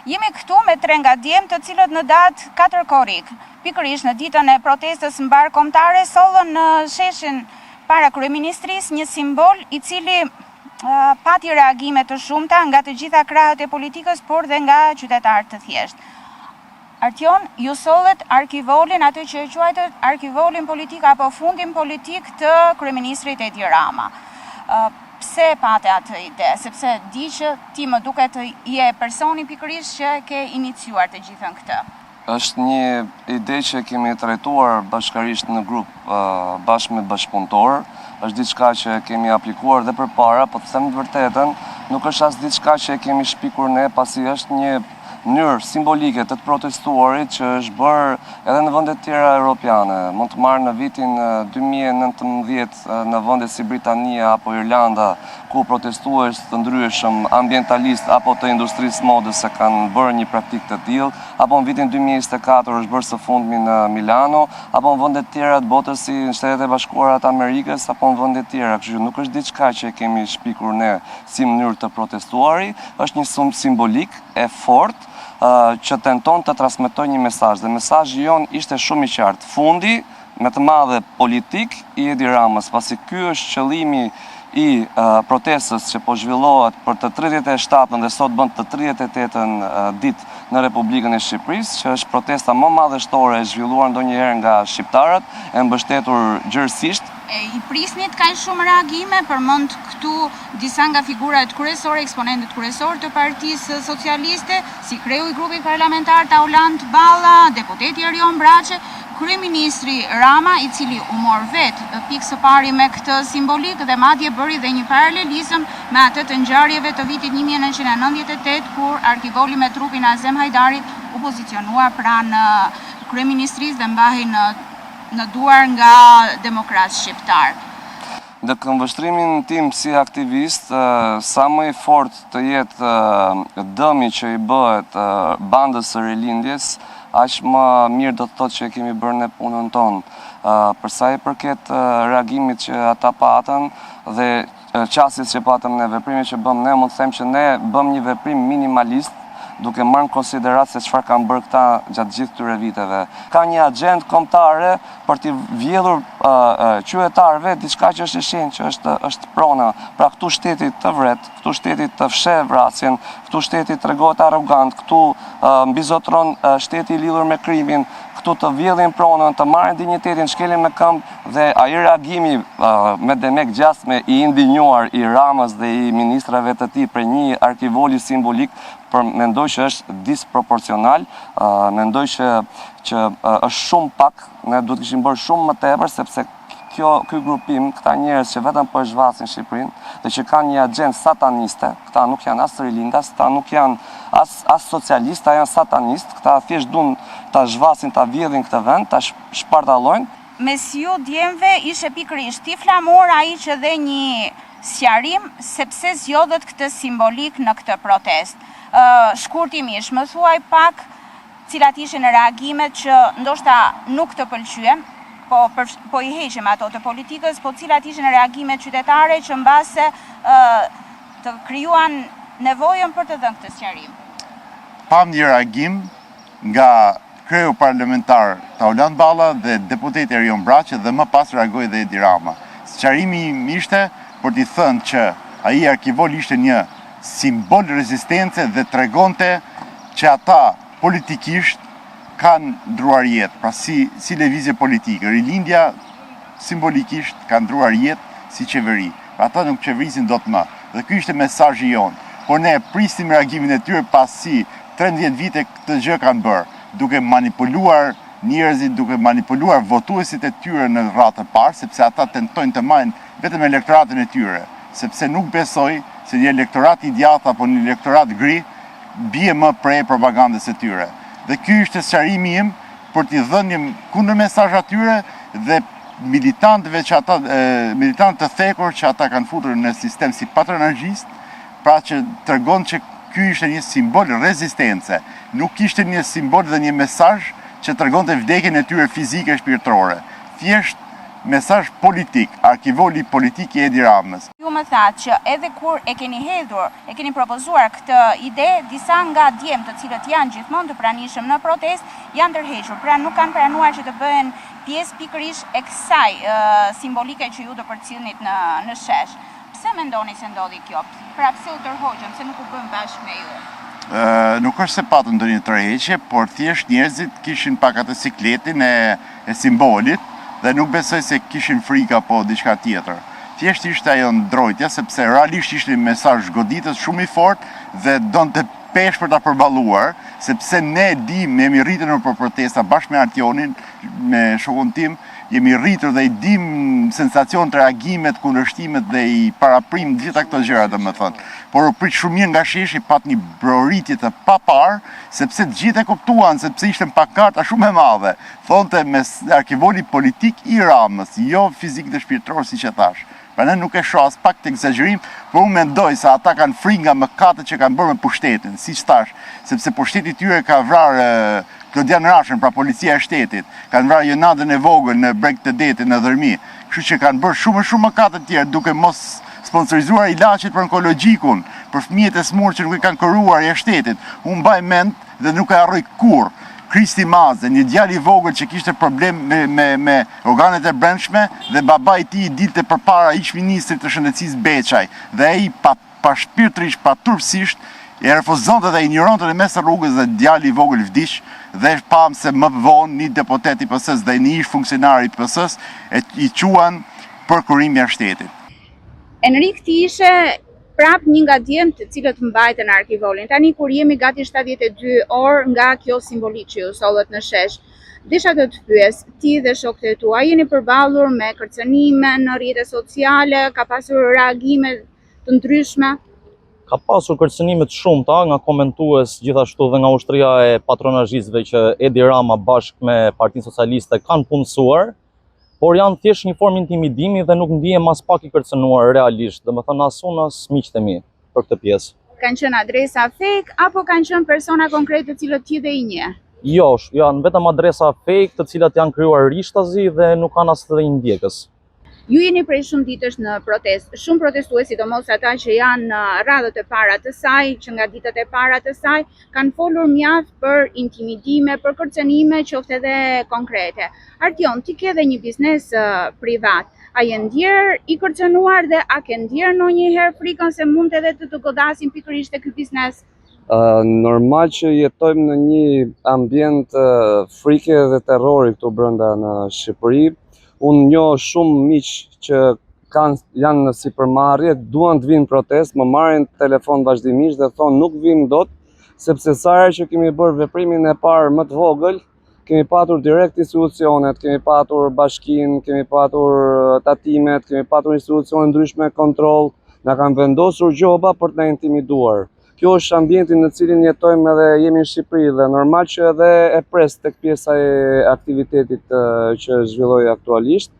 Jemi këtu me 3 nga djemë të cilët në datë 4 korrik, pikërisht në ditën e protestës mbar kombëtare, sollën në sheshin para kryeministrisë një simbol i cili pati reagime të shumta nga të gjitha krahët e politikës, por dhe nga qytetarë të thjeshtë. Artion, ju sollet arkivolin, atë që e quajtet arkivolin politik apo fundin politik të kryeministrit Edi Rama. Pse pate atë ide? Sepse di që ti më duket je personi pikërisht që ke iniciuar të gjithën këtë. Është një ide që kemi trajtuar bashkarisht në grup bashkë me bashkëpunëtor. Është diçka që kemi aplikuar dhe përpara, po të them të vërtetën, nuk është as diçka që kemi shpikur ne, pasi është një mënyrë simbolike të protestuarit që është bërë edhe në vendet tjera europiane. Mund të marrë në vitin 2019 në vende si Britania apo Irlanda, ku protestues të ndryshëm, ambientalist apo të industrisë modës se kanë bërë një praktik të tillë, apo në vitin 2024 është bërë së fundmi në Milano, apo në vende tjera të botës si në Shtetet e Bashkuara të Amerikës, apo në vende tjera. Kështu nuk është diçka që kemi shpikur ne si mënyrë të protestuari, është një simbolik e fortë që tenton të transmetoj një mesazh, dhe mesazhi jon ishte shumë i qartë. Fundi me të madhe politik i Edi Ramës, pasi ky është qëllimi i protestës që po zhvillohet për të 37-ën dhe sot bën të 38-ën ditë në Republikën e Shqipërisë, që është protesta më madhështore e zhvilluar ndonjëherë nga shqiptarët, e mbështetur gjërësisht. I prisnit ka shumë reagime, përmend këtu disa nga figurat kryesore, eksponentët kryesorë të Partisë Socialiste, si kreu i grupit parlamentar Taulant Balla, deputeti Erion Braçe, kryeministri Rama, i cili u mor vetë pikë së pari me këtë simbolik dhe madje bëri dhe një paralelizëm me atë të ngjarjeve të vitit 1998, kur arkivoli me trupin Azem Hajdarit u pozicionua pranë kryeministrisë dhe mbahej në duar nga demokratë shqiptar. Në këmbështrimin tim si aktivist, sa më i fort të jetë dëmi që i bëhet bandës së rilindjes, aq më mirë do të thotë që kemi bërë ne punën tonë. Përsa i përket reagimit që ata patën dhe qasjes që patëm ne, veprimet që bëm ne, mund të them që ne bëm një veprim minimalist, duke marrë në konsiderat se çfarë kanë bërë këta gjatë gjithë këtyre viteve. Ka një agjendë kombëtare për t'i vjedhur qytetarëve diçka që është e shenjtë, që është prona. Pra këtu shteti të vret, këtu shteti të fsheh vrasjen, këtu shteti tregohet arrogant, këtu mbizotron shteti i lidhur me krimin, këtu të vjedhin pronën, të marrin dinjitetin, shkelin me këmbë, dhe ai reagimi me demek gjasme i indinjuar i Ramës dhe i ministrave të tij për një arkivoli simbolik, mendoj që është disproporcional, mendoj që është shumë pak, ne duhet kishim bërë shumë më tepër, sepse ky grupim, këta njerëz që vetëm po e zhvasin Shqipërinë dhe që kanë një agjendë sataniste, këta nuk janë as rilindas, këta nuk janë as socialistë, janë satanistë, këta thjesht duan ta zhvasin, ta vjedhin këtë vend, ta shpartallojnë. Mes ju djemve ishe pikërisht i flamur ai që dhe një sqarim sepse zgjodhet këtë simbolik në këtë protestë. Shkurtimisht, më thuaj pak cilat ishin reagimet që ndoshta nuk të pëlqyen, po i heqim ato të politikës, po cilat ishin reagimet qytetare që mbase të krijuan nevojën për të dhënë këtë sqarim. Pam një reagim nga kreu parlamentar Taulant Balla dhe deputeti Erion Braçe, dhe më pas reagoi dhe Edi Rama. Sqarimi im ishte për t'i thënë që ai arkivol ishte një simbol rezistence dhe tregonte që ata politikisht kanë ndruar jetë, pra si lëvizje politike. Rilindja simbolikisht ka ndruar jetë si qeveri. Pra ata nuk qeverisin dot më. Dhe ky ishte mesazhi jonë. Por ne prisnim reagimin e tyre pasi 13 vite këtë gjë kanë bërë, duke manipuluar njerëzit, duke manipuluar votuesit e tyre në radhë të parë, sepse ata tentojnë të marrin vetëm elektoratin e tyre, sepse nuk besoj se një elektorat i djathtë apo një elektorat gri bie më prej propagandës së tyre. Dhe ky ishte sqarimi im për t'i dhënë një kundërmesazh atyre dhe militantëve që ata militantë të thekur që ata kanë futur në sistem si patronazhist, pra që tregon që ky ishte një simbol rezistence, nuk ishte një simbol dhe një mesazh që tregonte vdekjen e tyre fizike e shpirtërore. Thjesht mesazh politik, arkivoli politik i Edi Ramës. Ju më thatë që edhe kur e keni hedhur, e keni propozuar këtë ide, disa nga djemt të cilët janë gjithmonë të pranishëm në protest, janë tërhequr, pra nuk kanë pranuar që të bëhen pjesë pikërisht e kësaj simbolike që ju do përcjellnit në shesh. Pse mendoni se ndodhi kjo? Pra pse u tërhoqën, se nuk u bën bashkë me ju? Nuk është se patën ndonjë tërheqje, por thjesht njerëzit kishin pak atë sikletin e simbolit dhe nuk besoj se kishin frikë apo diçka tjetër. Thjesht ishte ajo ndrojtja, sepse realisht ishte një mesazh goditës shumë i fortë dhe donte pesh për ta përballuar, sepse ne jemi rritur për protesta bashkë me Artionin, me shokun tim, jemi rritur dhe i dim sensacion të reagimet, kundërshtimet dhe i paraprim gjitha këto gjëra, domethënë. Por u prit shumë mirë nga sheshi, pat një broritje të papar, sepse të gjithë e kuptuan, sepse ishte në pankarta shumë e madhe. Thonte me arkivoli politik i Ramës, jo fizik dhe shpirtëror siç e thash. Pra ne nuk e shoh as pak të egzagerim, por unë mendoj se ata kanë frikë nga mëkatet që kanë bërë me pushtetin, siç thash, sepse pushteti i tyre ka vrarë Klodian Rashën, pra policia e shtetit, kanë vrarë Jonadën e vogël në breg të detit në Dhërmi, kështu që kanë bërë shumë mëkate të tjera, duke mos sponsorizuar ilaçet për onkologjikun, për fëmijët e smur që nuk i kanë kuruar jashtë shtetit. Unë mbaj mend dhe nuk e harroj kurrë. Kristi Maze, një djalë i vogël që kishte problem me organet e brendshme dhe baba i tij dilte përpara ish-ministrit të shëndetësisë Beçaj dhe ai pa shpirtërisht, pa turpsisht e refuzonte dhe ignoronte në mes të rrugës dhe djali i vogël vdiq dhe pam se më vonë një deputet i PS-s dhe një ish funksionar i PS-s i quan për kurim jashtë shtetit. Enrik ti ishe prap një nga djemt të cilët mbajtën arkivolin. Tani kur jemi gati 72 orë nga kjo simbolik që ju sollët në shesh, desha të pyes, ti dhe shokët e tua jeni përballur me kërcënime në rrjetet sociale, ka pasur reagime të ndryshme? Ka pasur kërcënime të shumta nga komentues, gjithashtu dhe nga ushtria e patronazhistëve që Edi Rama bashkë me Partinë Socialiste kanë punësuar, por janë thjesht një formë intimidimi dhe nuk ndihem as pak i kërcënuar realisht, domethënë as unë as miqtë e mi për këtë pjesë. Kanë qenë adresa fake apo kanë qenë persona konkrete të cilët ti dhe i njeh? Jo, janë vetëm adresa fake të cilat janë krijuar rishtazi dhe nuk kanë as edhe një ndjekës. Ju jeni prej shumë ditësh në protest. Shumë protestues, sidomos ata që janë në radhët e para të saj, që nga ditët e para të saj, kanë folur mjaft për intimidime, për kërcënime, qoftë edhe konkrete. Artion, ti ke dhe një biznes privat. A je ndjer i kërcënuar dhe a ke ndjer ndonjëherë frikën se mund edhe të godasin pikërisht te ky biznes? Normal që jetojmë në një ambient frike dhe terrori këtu brenda në Shqipëri. Unë njoh shumë miq që janë në sipërmarrje, duan të vinë protest, më marrin telefon vazhdimisht dhe thonë nuk vim dot, sepse sa herë që kemi bërë veprimin e parë më të vogël, kemi patur direkt institucionet, kemi patur bashkinë, kemi patur tatimet, kemi patur institucione ndryshme kontroll, na kanë vendosur gjoba për të na intimiduar. Kjo është ambienti në cilin jetojmë edhe jemi në Shqipëri dhe normal që edhe e pres tek pjesa e aktivitetit që zhvilloj aktualisht.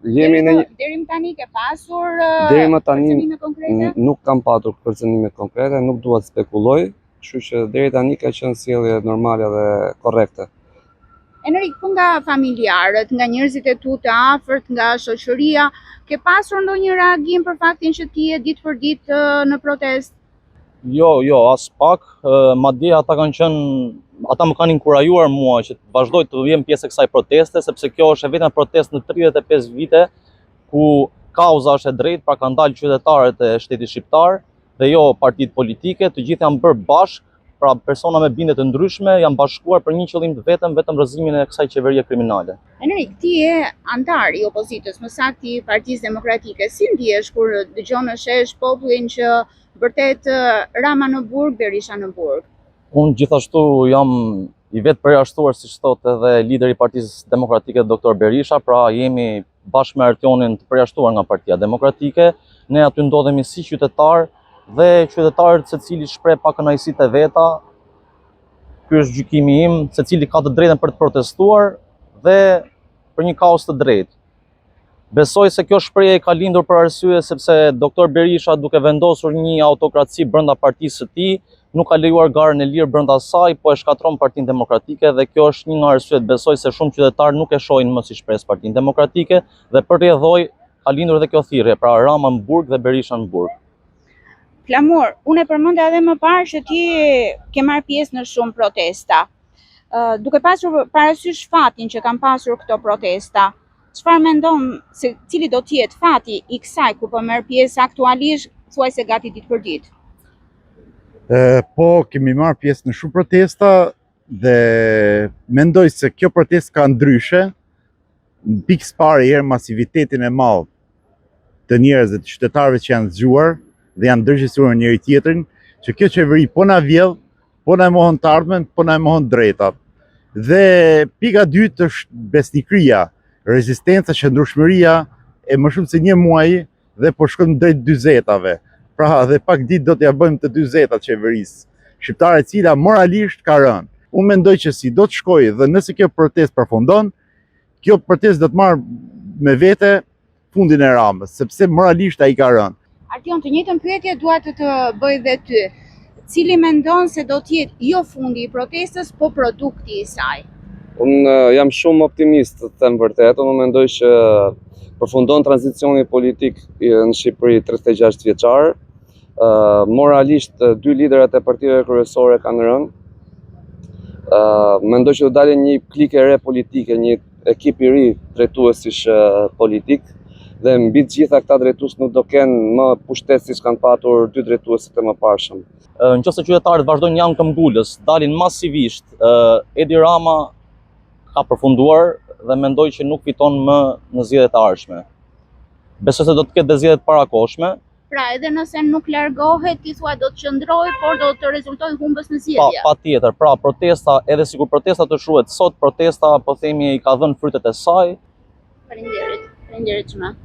Deri më tani ke pasur kërcënime konkrete? Nuk kam patur kërcënime konkrete, nuk dua të spekuloj, kështu që deri tani ka qenë sjellje normale dhe korrekte. Enrik, po nga familjarët, nga njerëzit e tu të afërt, nga shoqëria, ke pasur ndonjë reagim për faktin që ti je ditë për ditë në protest? Jo, as pak. Madje ata më kanë inkurajuar mua që të vazhdoj të jem pjesë e kësaj proteste, sepse kjo është vetëm protestë në 35 vite ku kauza është e drejtë, pra kanë dalë qytetarët e shtetit shqiptar dhe jo partitë politike, të gjithë janë bërë bashkë. Pra persona me bindje të ndryshme janë bashkuar për një qëllim të vetëm rrëzimin e kësaj qeverie kriminale. Enrik, ti je antar i opozitës, më saktë i Partisë Demokratike. Si ndihesh kur dëgjon në shesh popullin që vërtet Rama në burg, Berisha në burg? Unë gjithashtu jam i vetë përjashtuar, siç thotë edhe lideri i Partisë Demokratike Dr. Berisha, pra jemi bashkë me Artionin të përjashtuar nga Partia Demokratike. Ne aty ndodhemi si qytetar dhe qytetarët secili shpreh pa kënaqësitë e veta. Ky është gjykimi im, secili ka të drejtën për të protestuar dhe për një kaos të drejtë. Besoj se kjo shprehje ka lindur për arsye sepse Dr. Berisha, duke vendosur një autokraci brenda partisë së tij, nuk ka lejuar garën e lirë brenda saj, po e shkatron Partinë Demokratike dhe kjo është një nga arsyet. Besoj se shumë qytetarë nuk e shohin më si shpresë Partinë Demokratike dhe për rrjedhoj ka lindur edhe kjo thirrje, pra Rama në burg dhe Berisha në burg. Flamur, unë e përmendja edhe më parë që ti ke marrë pjesë në shumë protesta. Duke pasur parasysh fatin që kanë pasur këto protesta, çfarë mendon se cili do të jetë fati i kësaj ku po merr pjesë aktualisht, thuajse gati ditë për ditë? Po, kemi marrë pjesë në shumë protesta dhe mendoj se kjo protestë ka ndryshe, në pikës parë herë masivitetin e madh të njerëzve, të qytetarëve që janë zgjuar dhe janë ndërgjegjësuar njëri tjetrin, që kjo qeveri po na vjedh, po na mohon të ardhmen, po na mohon drejtat. Dhe pika dytë është besnikëria, rezistenca, qëndrueshmëria e më shumë se një muaji dhe po shkojmë drejt 40-ave. Pra dhe pak ditë do t'ja bëjmë të 40 qeverisë shqiptare, e cila moralisht ka rënë. Unë mendoj që si do të shkojë dhe nëse kjo protestë përfundon, kjo protestë do të marrë me vete fundin e Ramës, sepse moralisht ai ka rënë. Artion, të njëjtën pyetje dua të bëj dhe ty. Cili mendon se do të jetë jo fundi i protestës, po produkti i saj? Unë jam shumë optimist, të them vërtet. Unë mendoj që përfundon tranzicioni politik në Shqipëri 36 vjeçar. Moralisht dy liderat e partive kryesore kanë rënë. Mendoj që do dalë një klik e re politike, një ekip i ri drejtuesish politik, dhe mbi të gjitha këta drejtues nuk do kenë më pushtet siç kanë patur dy drejtuesit e mëparshëm. Nëse qytetarët vazhdojnë janë këmbgulës, dalin masivisht, Edi Rama ka përfunduar dhe mendoj që nuk fiton më në zgjedhjet e ardhshme. Besoj se do të ketë dhe zgjedhjet parakohshme. Pra edhe nëse nuk largohet, ti thua do të qëndrojë, por do të rezultojë humbës në zgjedhje. Patjetër, pra protesta, edhe sikur protesta të shruhet sot, protesta po themi i ka dhënë frytet e saj. Faleminderit. Faleminderit shumë.